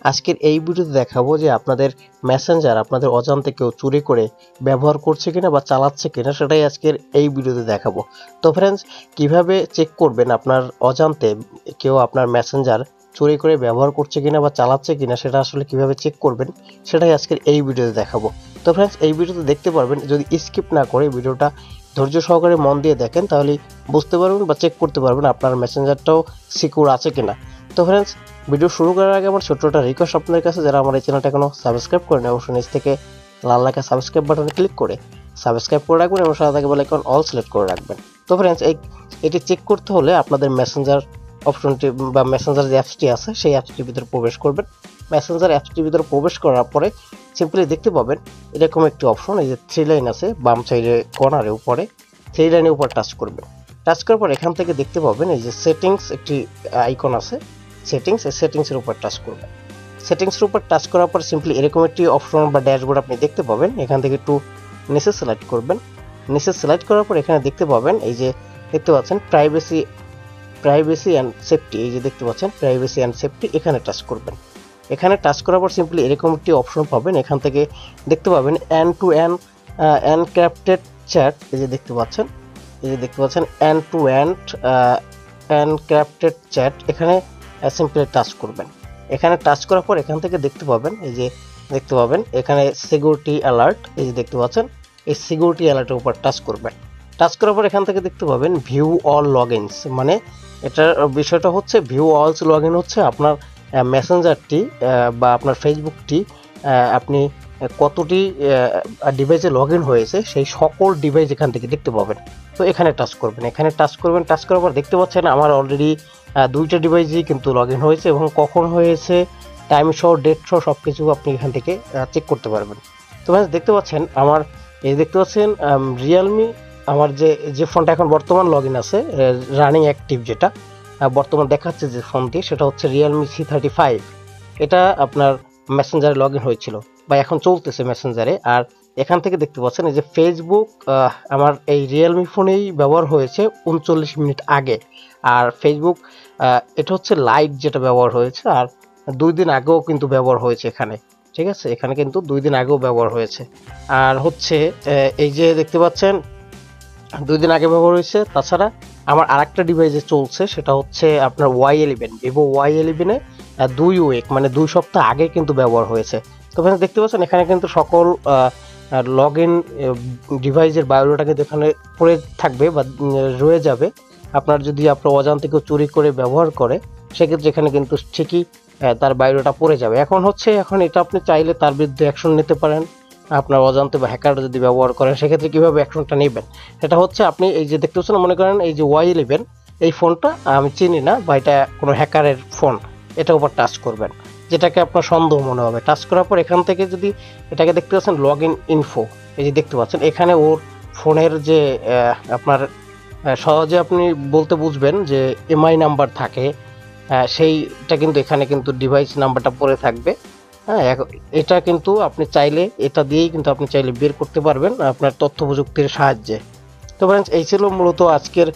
আজকের এই ভিডিওতে দেখাবো যে আপনাদের মেসেঞ্জার আপনাদের অজান্তে কেউ চুরি করে ব্যবহার করছে কিনা বা চালাচ্ছে কিনা, সেটাই আজকের এই ভিডিওতে দেখাবো। তো ফ্রেন্ডস, কিভাবে চেক করবেন আপনার অজান্তে কেউ আপনার মেসেঞ্জার চুরি করে ব্যবহার করছে কিনা বা চালাচ্ছে কিনা, সেটা আসলে কিভাবে চেক করবেন সেটাই আজকের এই ভিডিওতে দেখাবো। তো ফ্রেন্ডস, এই ভিডিওতে দেখতে পারবেন, যদি স্কিপ না করে ভিডিওটা ধৈর্য সহকারে মন দিয়ে দেখেন তাহলে বুঝতে পারবেন বা চেক করতে পারবেন আপনার মেসেঞ্জারটাও সিকিউর আছে কিনা। তো ফ্রেন্ডস, ভিডিও শুরু করার আগে আমার ছোট্ট একটা রিকোয়েস্ট আপনাদের কাছে, যারা আমার এই চ্যানেলটা এখনো সাবস্ক্রাইব করেন অবশ্যই নিচ থেকে লাল লেখা সাবস্ক্রাইব বাটনে ক্লিক করে সাবস্ক্রাইব করে রাখবেন এবং সাথে থাকে বেল আইকন অল সিলেক্ট করে রাখবেন। তো ফ্রেন্ডস, এটি চেক করতে হলে আপনাদের মেসেঞ্জার অপশনটি বা মেসেঞ্জার যে অ্যাপসটি আছে সেই অ্যাপসটির ভিতরে প্রবেশ করবেন। মেসেঞ্জার অ্যাপসটির ভিতরে প্রবেশ করার পরে সিম্পলি দেখতে পাবেন এরকম একটি অপশন, এই যে 3 লাইন আছে বাম সাইডে কর্নারে উপরে, 3 লাইনের উপর টাচ করবেন। টাচ করার পর এখান থেকে দেখতে পাবেন এই যে সেটিংস একটি আইকন আছে, সেটিংসের উপর টাচ করবেন। সেটিংসের উপর টাচ করার পর সিম্পলি এরকম একটি অপশন বা ড্যাশবোর্ড আপনি দেখতে পাবেন। এখান থেকে একটু নিচে সিলেক্ট করবেন। নিচে সিলেক্ট করার পর এখানে দেখতে পাবেন এই যে দেখতে পাচ্ছেন প্রাইভেসি অ্যান্ড সেফটি, এই যে দেখতে পাচ্ছেন প্রাইভেসি অ্যান্ড সেফটি, এখানে টাচ করবেন। এখানে টাচ করার পর সিম্পলি এরকম একটি অপশন পাবেন। এখান থেকে দেখতে পাবেন end to end encrypted chat, এই যে দেখতে পাচ্ছেন end to end encrypted chat, এখানে সিম্পলি টাচ করবেন। এখানে টাচ করার পর এখান থেকে দেখতে পাবেন এই যে দেখতে পাবেন এখানে সিকিউরিটি অ্যালার্ট, এই যে দেখতে পাচ্ছেন এই সিকিউরিটি অ্যালার্টের উপর টাচ করবেন। টাচ করার পর এখান থেকে দেখতে পাবেন ভিউ অল লগইনস, মানে এটার বিষয়টা হচ্ছে ভিউ অলস লগইন হচ্ছে আপনার মেসেঞ্জারটি বা আপনার ফেসবুকটি আপনি কতটি ডিভাইসে লগ ইন হয়েছে সেই সকল ডিভাইস এখান থেকে দেখতে পাবেন। তো এখানে টাচ করবেন। টাচ করার পর দেখতে পাচ্ছেন আমার অলরেডি 2টা ডিভাইসই কিন্তু লগ ইন হয়েছে এবং কখন হয়েছে টাইম সহ ডেট সহ সব কিছু আপনি এখান থেকে চেক করতে পারবেন। তো দেখতে পাচ্ছেন আমার এই দেখতে পাচ্ছেন রিয়েলমি, আমার যে ফোনটা এখন বর্তমান লগ ইন আছে রানিং অ্যাক্টিভ, যেটা বর্তমান দেখাচ্ছে যে ফোনটি, সেটা হচ্ছে রিয়েলমি C35। এটা আপনার মেসেঞ্জারে লগ ইন হয়েছিল বা এখন চলতেছে মেসেঞ্জারে। আর এখান থেকে দেখতে পাচ্ছেন এই যে ফেসবুক আমার এই রিয়েলমি ফোনেই ব্যবহার হয়েছে 39 মিনিট আগে। আর ফেসবুক এটা হচ্ছে লাইট যেটা ব্যবহার হয়েছে, আর 2 দিন আগেও কিন্তু ব্যবহার হয়েছে এখানে, ঠিক আছে, এখানে কিন্তু 2 দিন আগেও ব্যবহার হয়েছে। আর হচ্ছে এই যে দেখতে পাচ্ছেন 2 দিন আগে ব্যবহার হয়েছে। তাছাড়া আমার আরেকটা ডিভাইসে চলছে, সেটা হচ্ছে আপনার Y11, ভিভো Y11-এ 2 উইক মানে 2 সপ্তাহ আগে কিন্তু ব্যবহার হয়েছে। তো দেখতে পাচ্ছেন এখানে কিন্তু সকল লগ ইন ডিভাইসের বায়োডাটা কিন্তু এখানে পড়ে থাকবে বা রয়ে যাবে। আপনার যদি আপনার অজান্তে কেউ চুরি করে ব্যবহার করে সেক্ষেত্রে এখানে কিন্তু ঠিকই তার বায়োডাটা পড়ে যাবে। এখন এটা আপনি চাইলে তার বিরুদ্ধে অ্যাকশন নিতে পারেন। আপনার অজান্তে বা হ্যাকার যদি ব্যবহার করেন সেক্ষেত্রে কীভাবে অ্যাকশনটা নেবেন সেটা হচ্ছে আপনি এই যে দেখতে পাচ্ছেন, মনে করেন এই যে Y11 এই ফোনটা আমি চিনি না বা এটা কোনো হ্যাকারের ফোন, এটার উপর টাচ করবেন যেটাকে আপনার সন্দেহ মনে হবে। টাচ করার পর এখান থেকে যদি এটাকে দেখতে পাচ্ছেন লগ ইন ইনফো, এই যে দেখতে পাচ্ছেন এখানে ওর ফোনের যে আপনার সহজে আপনি বলতে বুঝবেন যে MI নাম্বার থাকে, সেইটা কিন্তু এখানে কিন্তু ডিভাইস নাম্বারটা পড়ে থাকবে। হ্যাঁ, এটা কিন্তু আপনি চাইলে এটা দিয়েই কিন্তু আপনি চাইলে বের করতে পারবেন আপনার তথ্য প্রযুক্তির সাহায্যে। তো ফ্রেন্ডস, এই ছিল মূলত আজকের,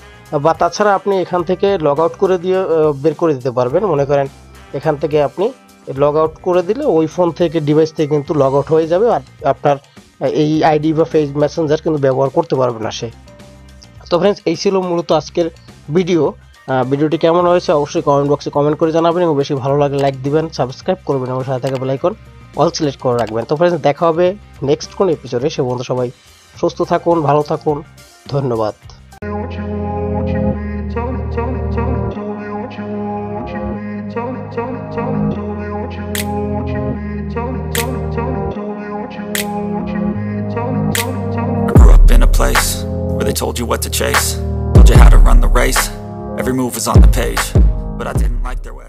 বা তাছাড়া আপনি এখান থেকে লগ আউট করে দিয়ে বের করে দিতে পারবেন। মনে করেন এখান থেকে আপনি লগ আউট করে দিলে ওই ফোন থেকে ডিভাইস থেকে কিন্তু লগ আউট হয়ে যাবে, আর আপনার এই আইডি বা ফেস মেসেঞ্জার কিন্তু ব্যবহার করতে পারবে না সে। তো ফ্রেন্ডস, এই ছিল মূলত আজকের ভিডিওটি কেমন হয়েছে অবশ্যই কমেন্ট বক্সে কমেন্ট করে জানাবেন এবং বেশি ভালো লাগলে লাইক দিবেন, সাবস্ক্রাইব করবেন এবং সাথে থাকে বেল আইকন অল সিলেক্ট করে রাখবেন। তো ফ্রেন্ডস, দেখা হবে নেক্সট কোন এপিসোডে। সে পর্যন্ত সবাই সুস্থ থাকুন, ভালো থাকুন, ধন্যবাদ। I grew up in a place where they told you what to chase, told you how to run the race. Every move was on the page, but I didn't like their way.